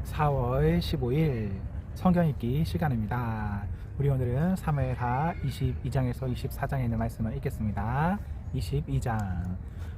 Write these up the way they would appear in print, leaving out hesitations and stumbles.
4월 15일 성경 읽기 시간입니다. 우리 오늘은 사무엘하 22장에서 24장에 있는 말씀을 읽겠습니다. 22장.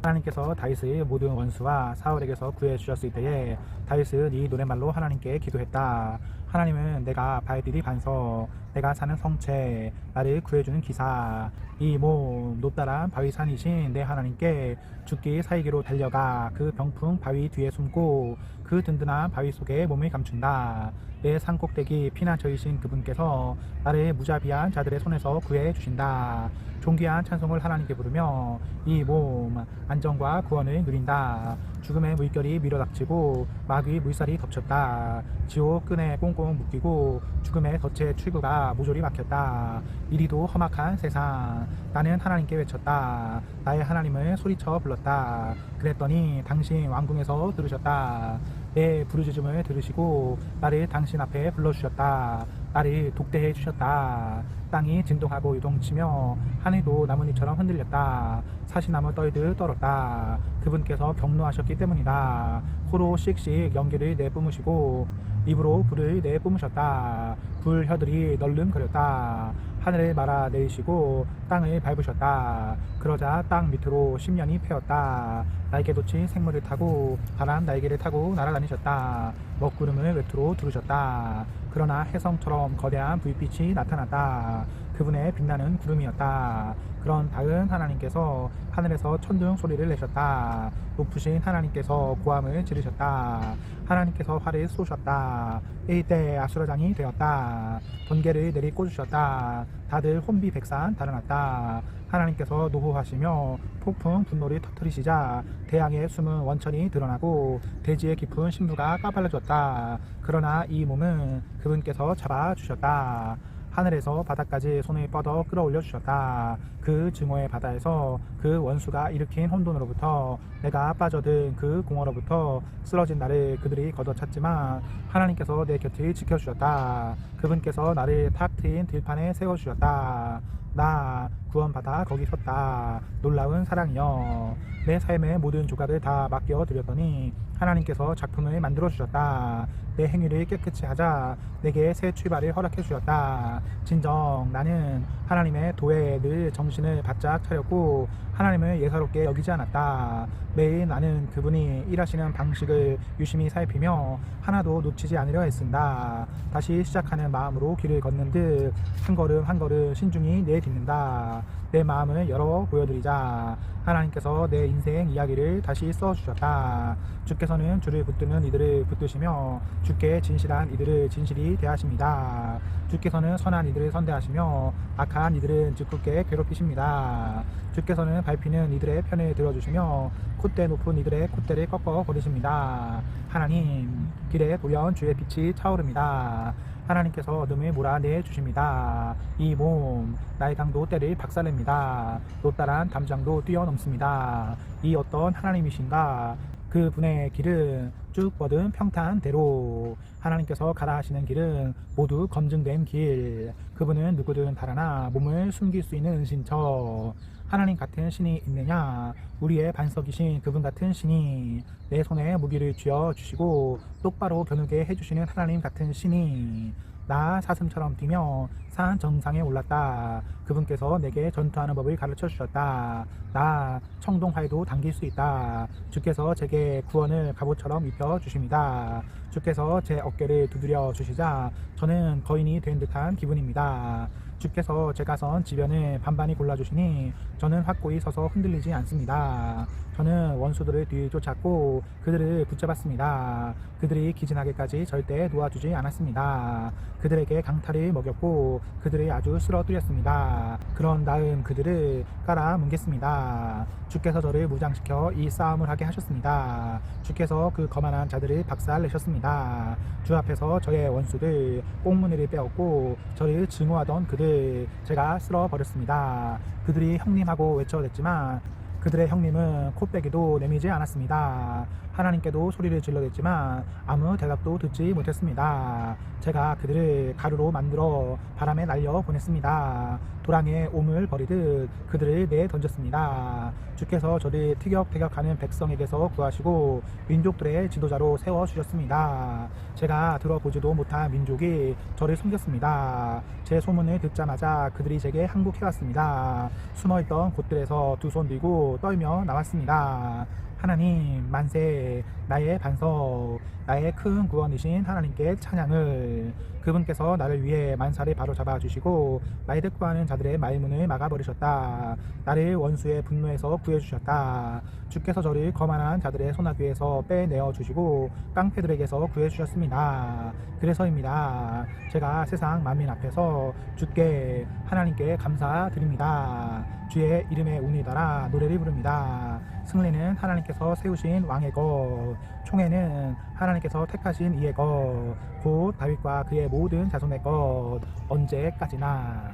하나님께서 다윗의 모든 원수와 사울에게서 구해 주셨을 때에 다윗은 이 노랫말로 하나님께 기도했다. 하나님은 내가 발디디 반석, 내가 사는 성체, 나를 구해주는 기사, 이 몸 높다란 바위산이신 내 하나님께 죽기 살기로 달려가 그 병풍 바위 뒤에 숨고 그 든든한 바위 속에 몸을 감춘다. 내 산꼭대기 피난처이신 그분께서 나를 무자비한 자들의 손에서 구해 주신다. 존귀한 찬송을 하나님께 부르며 이 몸 안정과 구원을 누린다. 죽음의 물결이 밀어닥치고 마귀 물살이 덮쳤다. 지옥 끈에 꽁꽁 묶이고 죽음의 덫에 출구가 모조리 막혔다. 이리도 험악한 세상, 나는 하나님께 외쳤다. 나의 하나님을 소리쳐 불렀다. 그랬더니 당신 왕궁에서 들으셨다. 내 부르짖음을 들으시고 나를 당신 앞에 불러주셨다. 나를 독대해 주셨다. 땅이 진동하고 요동치며 하늘도 나뭇잎처럼 흔들렸다. 사시나무 떨듯 떨었다. 그분께서 경노하셨기 때문이다. 코로 씩씩 연기를 내뿜으시고 입으로 불을 내뿜으셨다. 불 혀들이 널름거렸다. 하늘을 말아 내리시고 땅을 밟으셨다. 그러자 땅 밑으로 10년이 패었다. 날개 돋친 생물을 타고 바람 날개를 타고 날아다니셨다. 먹구름을 외투로 두르셨다. 그러나 혜성처럼 거대한 불빛이 나타났다. 그분의 빛나는 구름이었다. 그런 다음 하나님께서 하늘에서 천둥 소리를 내셨다. 높으신 하나님께서 고함을 지르셨다. 하나님께서 활을 쏘셨다. 이때 아수라장이 되었다. 번개를 내리 꽂으셨다. 다들 혼비백산 달아났다. 하나님께서 노호하시며 폭풍 분노를 터뜨리시자 대양의 숨은 원천이 드러나고 대지의 깊은 신부가 까발려졌다. 그러나 이 몸은 그분께서 잡아주셨다. 하늘에서 바다까지 손을 뻗어 끌어올려 주셨다. 그 증오의 바다에서 그 원수가 일으킨 혼돈으로부터 내가 빠져든 그 공허로부터 쓰러진 나를 그들이 걷어찼지만 하나님께서 내 곁을 지켜주셨다. 그분께서 나를 탁 트인 들판에 세워주셨다. 나 구원받아 거기 섰다. 놀라운 사랑이여. 내 삶의 모든 조각을 다 맡겨드렸더니 하나님께서 작품을 만들어 주셨다. 내 행위를 깨끗이 하자 내게 새 출발을 허락해 주셨다. 진정 나는 하나님의 도에 늘 정신을 바짝 차렸고 하나님을 예사롭게 여기지 않았다. 매일 나는 그분이 일하시는 방식을 유심히 살피며 하나도 놓치지 않으려 애쓴다. 다시 시작하는 마음으로 길을 걷는 듯 한 걸음 한 걸음 신중히 내딛는다. 내 마음을 열어 보여드리자. 하나님께서 내 인생 이야기를 다시 써주셨다. 주께서는 주를 붙드는 이들을 붙드시며 주께 진실한 이들을 진실히 대하십니다. 주께서는 선한 이들을 선대하시며 악한 이들은 짓궂게 괴롭히십니다. 주께서는 밟히는 이들의 편을 들어주시며 콧대 높은 이들의 콧대를 꺾어 버리십니다. 하나님, 길에 보면 주의 빛이 차오릅니다. 하나님께서 어둠을 몰아내 주십니다. 이 몸, 나의 강도 때를 박살냅니다. 높다란 담장도 뛰어넘습니다. 이 어떤 하나님이신가? 그분의 길은 쭉 뻗은 평탄대로, 하나님께서 가라 하시는 길은 모두 검증된 길. 그분은 누구든 달아나 몸을 숨길 수 있는 은신처. 하나님 같은 신이 있느냐? 우리의 반석이신 그분 같은 신이 내 손에 무기를 쥐어 주시고 똑바로 겨누게 해주시는 하나님 같은 신이 나 사슴처럼 뛰며 산 정상에 올랐다. 그분께서 내게 전투하는 법을 가르쳐 주셨다. 나 청동활도 당길 수 있다. 주께서 제게 구원을 갑옷처럼 입혀 주십니다. 주께서 제 어깨를 두드려 주시자 저는 거인이 된 듯한 기분입니다. 주께서 제가 선 지변을 반반히 골라주시니 저는 확고히 서서 흔들리지 않습니다. 저는 원수들을 뒤쫓았고 그들을 붙잡았습니다. 그들이 기진하기까지 절대 놓아주지 않았습니다. 그들에게 강탈을 먹였고 그들을 아주 쓰러뜨렸습니다. 그런 다음 그들을 깔아 뭉갰습니다. 주께서 저를 무장시켜 이 싸움을 하게 하셨습니다. 주께서 그 거만한 자들을 박살내셨습니다. 주 앞에서 저의 원수들 꽁무니를 빼었고 저를 증오하던 그들 제가 쓸어버렸습니다. 그들이 형님하고 외쳐댔지만 그들의 형님은 코빼기도 내미지 않았습니다. 하나님께도 소리를 질러댔지만 아무 대답도 듣지 못했습니다. 제가 그들을 가루로 만들어 바람에 날려 보냈습니다. 도랑에 오물 버리듯 그들을 내던졌습니다. 주께서 저를 티격태격하는 백성에게서 구하시고 민족들의 지도자로 세워주셨습니다. 제가 들어보지도 못한 민족이 저를 숨겼습니다. 제 소문을 듣자마자 그들이 제게 항복해왔습니다. 숨어있던 곳들에서 두 손 들고 떨며 나왔습니다. 하나님 만세, 나의 반석, 나의 큰 구원이신 하나님께 찬양을. 그분께서 나를 위해 만사를 바로잡아 주시고 나의 득구하는 자들의 말문을 막아버리셨다. 나를 원수의 분노에서 구해주셨다. 주께서 저를 거만한 자들의 소나귀에서 빼내어 주시고 깡패들에게서 구해주셨습니다. 그래서입니다. 제가 세상 만민 앞에서 주께 하나님께 감사드립니다. 주의 이름의 운이 달아 노래를 부릅니다. 승리는 하나님께서 세우신 왕의 것, 총애는 하나님께서 택하신 이의 것, 곧 다윗과 그의 모든 자손의 것, 언제까지나.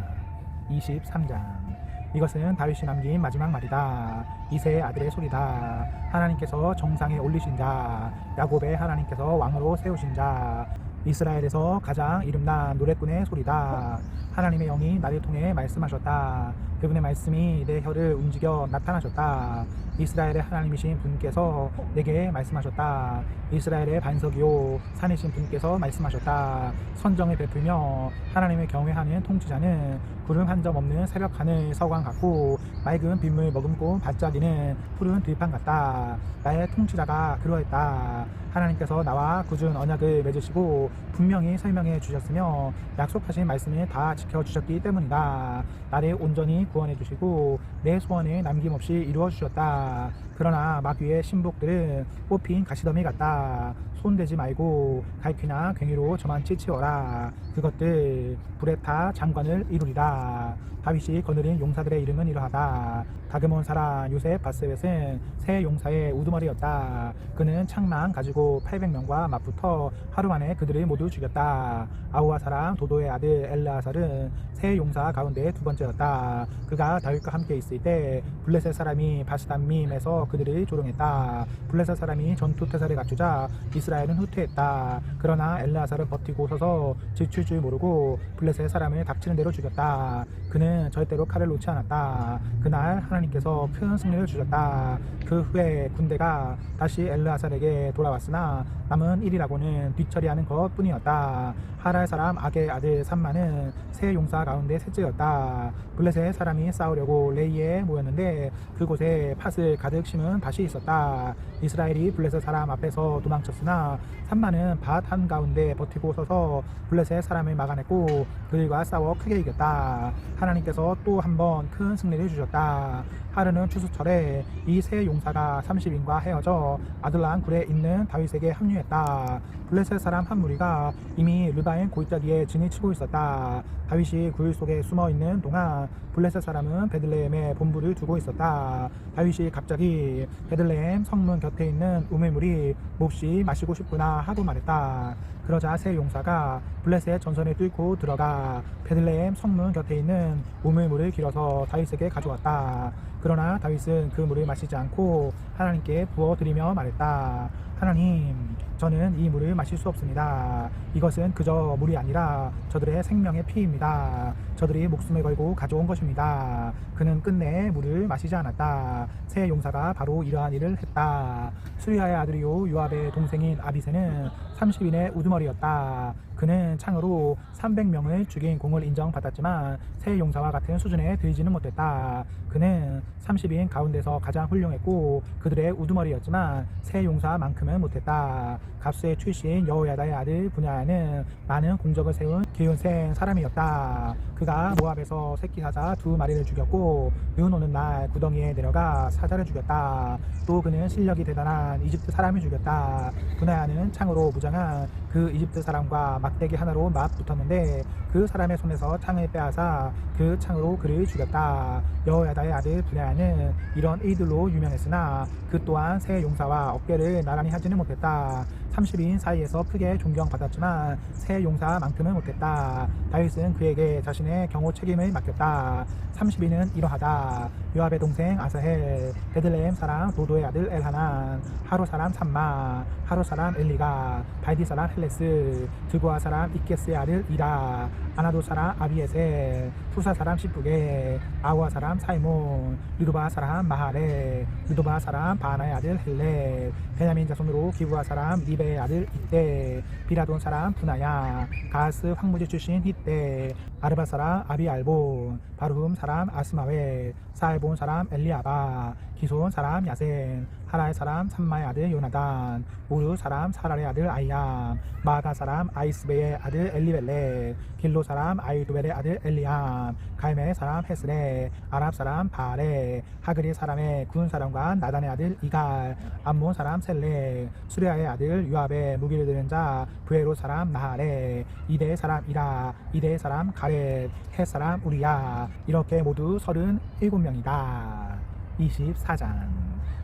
23장. 이것은 다윗이 남긴 마지막 말이다. 이새의 아들의 소리다. 하나님께서 정상에 올리신 자, 야곱의 하나님께서 왕으로 세우신 자, 이스라엘에서 가장 이름난 노래꾼의 소리다. 하나님의 영이 나를 통해 말씀하셨다. 그분의 말씀이 내 혀를 움직여 나타나셨다. 이스라엘의 하나님이신 분께서 내게 말씀하셨다. 이스라엘의 반석이요 산이신 분께서 말씀하셨다. 선정을 베풀며 하나님을 경외하는 통치자는 구름 한 점 없는 새벽 하늘 서광 같고 맑은 빗물 머금고 반짝이는 푸른 들판 같다. 나의 통치자가 그러했다. 하나님께서 나와 굳은 언약을 맺으시고 분명히 설명해 주셨으며 약속하신 말씀을 다 지켜주셨기 때문이다. 나를 온전히 구원해 주시고 내 소원을 남김없이 이루어 주셨다. 그러나 마귀의 신복들은 뽑힌 가시더미 같다. 손대지 말고 갈퀴나 괭이로 저만치 치워라. 그것들 불에 타 장관을 이루리라. 다윗이 거느린 용사들의 이름은 이러하다. 다그몬 사람 요셉 바스벳은 새 용사의 우두머리였다. 그는 창만 가지고 800명과 맞붙어 하루 만에 그들을 모두 죽였다. 아우아 사람 도도의 아들 엘르아살은 새 용사 가운데 두 번째였다. 그가 다윗과 함께 있을 때 블레셋 사람이 바시담밈에서 그들을 조롱했다. 블레셋 사람이 전투태세를 갖추자 이스라엘은 후퇴했다. 그러나 엘르아살은 버티고 서서 지칠 줄 모르고 블레셋 사람을 닥치는 대로 죽였다. 그는 절대로 칼을 놓지 않았다. 그날 하나님께서 큰 승리를 주셨다. 그 후에 군대가 다시 엘르아살에게 돌아왔으나 남은 일이라고는 뒤처리하는 것 뿐이었다. 하랄 사람 악의 아들 삼만은 세 용사 가운데 셋째였다. 블레셋 사람이 싸우려고 레이에 모였는데 그곳에 팥을 가득 심은 밭이 있었다. 이스라엘이 블레셋 사람 앞에서 도망쳤으나 삼만은 밭 한가운데 버티고 서서 블레셋 사람을 막아냈고 그들과 싸워 크게 이겼다. 하나님께서 또 한 번 큰 승리를 주셨다. 하르는 추수철에 이 세 용사가 30인과 헤어져 아들람 굴에 있는 다윗에게 합류했다. 블레셋 사람 한 무리가 이미 르바임 골짜기에 진을 치고 있었다. 다윗이 굴 속에 숨어 있는 동안 블레셋 사람은 베들레헴에 본부를 두고 있었다. 다윗이 갑자기 베들레헴 성문 곁에 있는 우물물이 몹시 마시고 싶구나 하고 말했다. 그러자 세 용사가 블레셋 전선을 뚫고 들어가 베들레헴 성문 곁에 있는 우물물을 길어서 다윗에게 가져왔다. 그러나 다윗은 그 물을 마시지 않고 하나님께 부어드리며 말했다. 하나님, 저는 이 물을 마실 수 없습니다. 이것은 그저 물이 아니라 저들의 생명의 피입니다. 저들이 목숨을 걸고 가져온 것입니다. 그는 끝내 물을 마시지 않았다. 세 용사가 바로 이러한 일을 했다. 수리아의 아들이요 요압의 동생인 아비새는 30인의 우두머리였다. 그는 창으로 300명을 죽인 공을 인정받았지만 세 용사와 같은 수준에 들지는 못했다. 그는 30인 가운데서 가장 훌륭했고 그들의 우두머리였지만 세 용사만큼은 못했다. 갑수의 출신 여호야다의 아들 분야는 많은 공적을 세운 기운센 사람이었다. 그가 모압에서 새끼 사자 2마리를 죽였고 눈 오는 날 구덩이에 내려가 사자를 죽였다. 또 그는 실력이 대단한 이집트 사람을 죽였다. 분야는 창으로 무장한 그 이집트 사람과 막대기 하나로 맞붙었는데 그 사람의 손에서 창을 빼앗아 그 창으로 그를 죽였다. 여호야다의 아들 분야는 이런 일들로 유명했으나 그 또한 새 용사와 어깨를 나란히 하지는 못했다. 30인 사이에서 크게 존경받았지만 새 용사만큼은 못했다. 다윗은 그에게 자신의 경호 책임을 맡겼다. 30인은 이러하다. 요압의 동생 아사헬, 베들레헴 사람 도도의 아들 엘하난, 하루 사람 삼마, 하루 사람 엘리가, 발디 사람 헬레스, 드고아 사람 이케스의 아들 이라, 아나도 사람 아비에셀, 수사 사람 시프게, 아우아 사람 사이몬, 르도바 사람 마하레, 르도바 사람 바나의 아들 헬레, 베냐민 자손으로 기브아 사람 리베의 아들 이때, 비라돈 사람 분하야, 가스 황무지 출신 히때, 아르바 사람 아비알본, 바루흠 사람 아스마웨, 사알본 사람 엘리아바, 기손 사람 야센, 하라의 사람 삼마의 아들 요나단, 우르 사람 사랄의 아들 아이암, 마가 사람 아이스베의 아들 엘리벨레, 길로 사람 아이두벨의 아들 엘리암, 갈메의 사람 헤스레, 아랍 사람 바레, 하그리 사람의 군 사령관 나단의 아들 이갈, 암몬 사람 셀레, 수리아의 아들 유압의 무기를 드는 자 부에로 사람 나하레, 이대의 사람 이라, 이대의 사람 가렛, 헷 사람 우리야. 이렇게 모두 37명이다. 24장.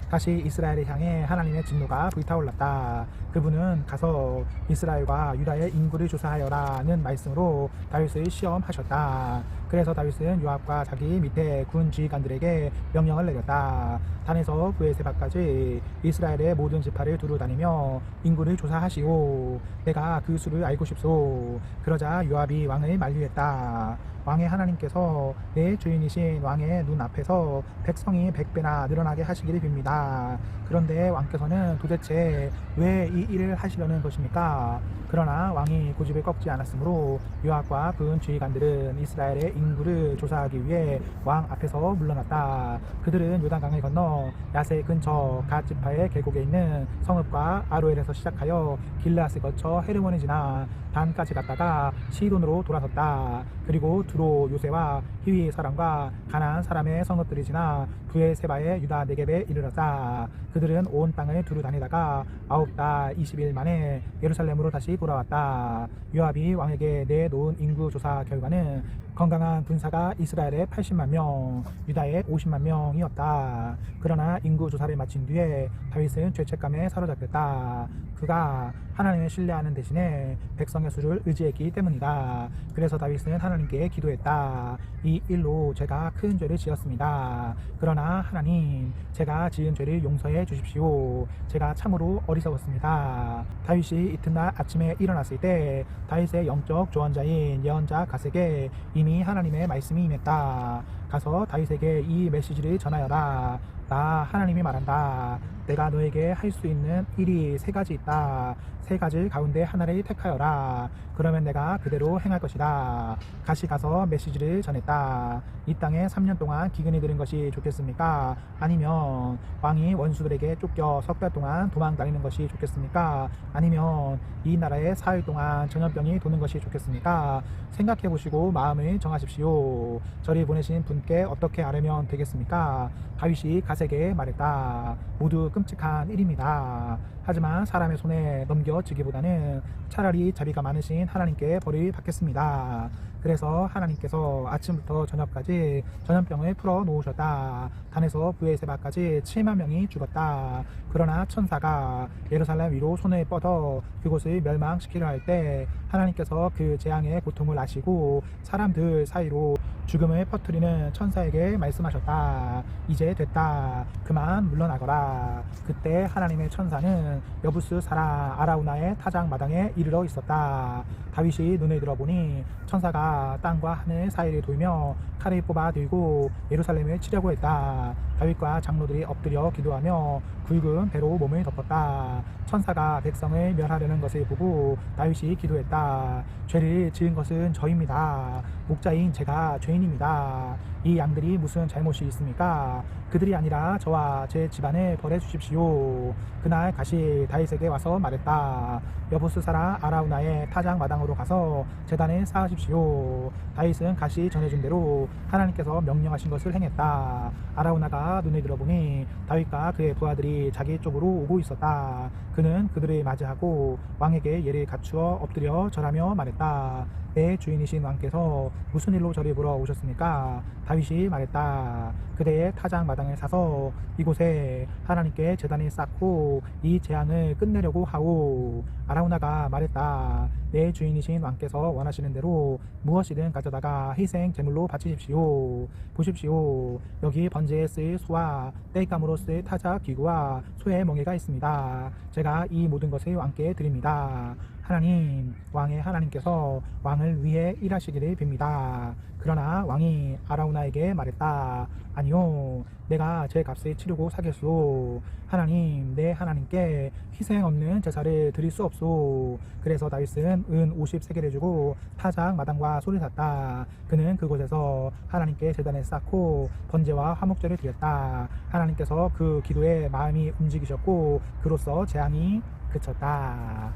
다시 이스라엘을 향해 하나님의 진노가 불타올랐다. 그분은 가서 이스라엘과 유다의 인구를 조사하여라는 말씀으로 다윗을 시험하셨다. 그래서 다윗은 요압과 자기 밑에 군 지휘관들에게 명령을 내렸다. 단에서 브에세바까지 이스라엘의 모든 지파를 두루 다니며 인구를 조사하시오. 내가 그 수를 알고 싶소. 그러자 요압이 왕을 만류했다. 왕의 하나님께서 내 주인이신 왕의 눈 앞에서 백성이 100배나 늘어나게 하시기를 빕니다. 그런데 왕께서는 도대체 왜 이 일을 하시려는 것입니까? 그러나 왕이 고집을 꺾지 않았으므로 요압과 군 지휘관들은 이스라엘의 인구를 조사하기 위해 왕 앞에서 물러났다. 그들은 요단강을 건너 야세 근처 갓 지파의 계곡에 있는 성읍과 아로엘에서 시작하여 길라앗을 거쳐 헤르몬을 지나 단까지 갔다가 시돈으로 돌아섰다. 그리고 두로 요새와 히위 사람과 가나안 사람의 성읍들이 지나 부에세바의 유다 네겝에 이르렀다. 그들은 온 땅을 두루 다니다가 9달 20일 만에 예루살렘으로 다시 돌아왔다. 요압이 왕에게 내놓은 인구 조사 결과는 건강한 군사가 이스라엘의 80만 명, 유다의 50만 명이었다. 그러나 인구 조사를 마친 뒤에 다윗은 죄책감에 사로잡혔다. 그가 하나님을 신뢰하는 대신에 백성의 수를 의지했기 때문이다. 그래서 다윗은 하나님께 기도했다. 이 일로 제가 큰 죄를 지었습니다. 그러나 하나님, 제가 지은 죄를 용서해 주십시오. 제가 참으로 어리석었습니다. 다윗이 이튿날 아침에 일어났을 때 다윗의 영적 조언자인 예언자 갓에게 이미 하나님의 말씀이 임했다. 가서 다윗에게 이 메시지를 전하여라. 나 하나님이 말한다. 내가 너에게 할 수 있는 일이 3가지 있다. 3가지 가운데 하나를 택하여라. 그러면 내가 그대로 행할 것이다. 다시 가서 메시지를 전했다. 이 땅에 3년 동안 기근이 들은 것이 좋겠습니까? 아니면 왕이 원수들에게 쫓겨 석 달 동안 도망 다니는 것이 좋겠습니까? 아니면 이 나라에 4일 동안 전염병이 도는 것이 좋겠습니까? 생각해 보시고 마음을 정하십시오. 저를 보내신 분께 어떻게 하려면 되겠습니까? 다윗이 갓에게 말했다. 모두 끔찍한 일입니다. 하지만 사람의 손에 넘겨지기보다는 차라리 자비가 많으신 하나님께 벌을 받겠습니다. 그래서 하나님께서 아침부터 저녁까지 전염병을 풀어 놓으셨다. 단에서 브에세바까지 7만 명이 죽었다. 그러나 천사가 예루살렘 위로 손을 뻗어 그곳을 멸망시키려 할 때 하나님께서 그 재앙의 고통을 아시고 사람들 사이로 죽음을 퍼뜨리는 천사에게 말씀하셨다. 이제 됐다. 그만 물러나거라. 그때 하나님의 천사는 여부스 사라 아라우나의 타작 마당에 이르러 있었다. 다윗이 눈을 들어보니 천사가 땅과 하늘 사이를 돌며 칼을 뽑아 들고 예루살렘을 치려고 했다. 다윗과 장로들이 엎드려 기도하며 굵은 배로 몸을 덮었다. 천사가 백성을 멸하려는 것을 보고 다윗이 기도했다. 죄를 지은 것은 저입니다. 목자인 제가 죄인입니다. 이 양들이 무슨 잘못이 있습니까? 그들이 아니라 저와 제 집안을 벌해 주십시오. 그날 가시 다윗에게 와서 말했다. 여부스 사라 아라우나의 타작 마당으로 가서 제단을 쌓으십시오. 다윗은 가시 전해준 대로 하나님께서 명령하신 것을 행했다. 아라우나가 눈을 들어보니 다윗과 그의 부하들이 자기 쪽으로 오고 있었다. 그는 그들을 맞이하고 왕에게 예를 갖추어 엎드려 절하며 말했다. 내 주인이신 왕께서 무슨 일로 저를 보러 오셨습니까? 다윗이 말했다. 그대의 타작 마당 땅을 사서 이곳에 하나님께 제단을 쌓고 이 재앙을 끝내려고 하오. 아라우나가 말했다. 내 주인이신 왕께서 원하시는 대로 무엇이든 가져다가 희생 제물로 바치십시오. 보십시오. 여기 번제에 쓸 소와 땔감으로 쓸 타작 기구와 소의 멍에가 있습니다. 제가 이 모든 것을 왕께 드립니다. 하나님, 왕의 하나님께서 왕을 위해 일하시기를 빕니다. 그러나 왕이 아라우나에게 말했다. 아니요, 내가 제 값을 치르고 사겠소. 하나님, 내 하나님께 희생 없는 제사를 드릴 수 없소. 그래서 다윗은 은 50세겔을 주고 타작 마당과 소를 샀다. 그는 그곳에서 하나님께 제단을 쌓고 번제와 화목제를 드렸다. 하나님께서 그 기도에 마음이 움직이셨고 그로써 재앙이 그쳤다.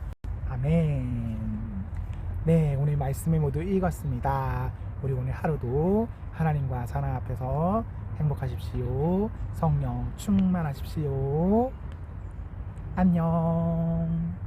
아멘. 네, 오늘 말씀을 모두 읽었습니다. 우리 오늘 하루도 하나님과 사랑 앞에서 행복하십시오. 성령 충만하십시오. 안녕.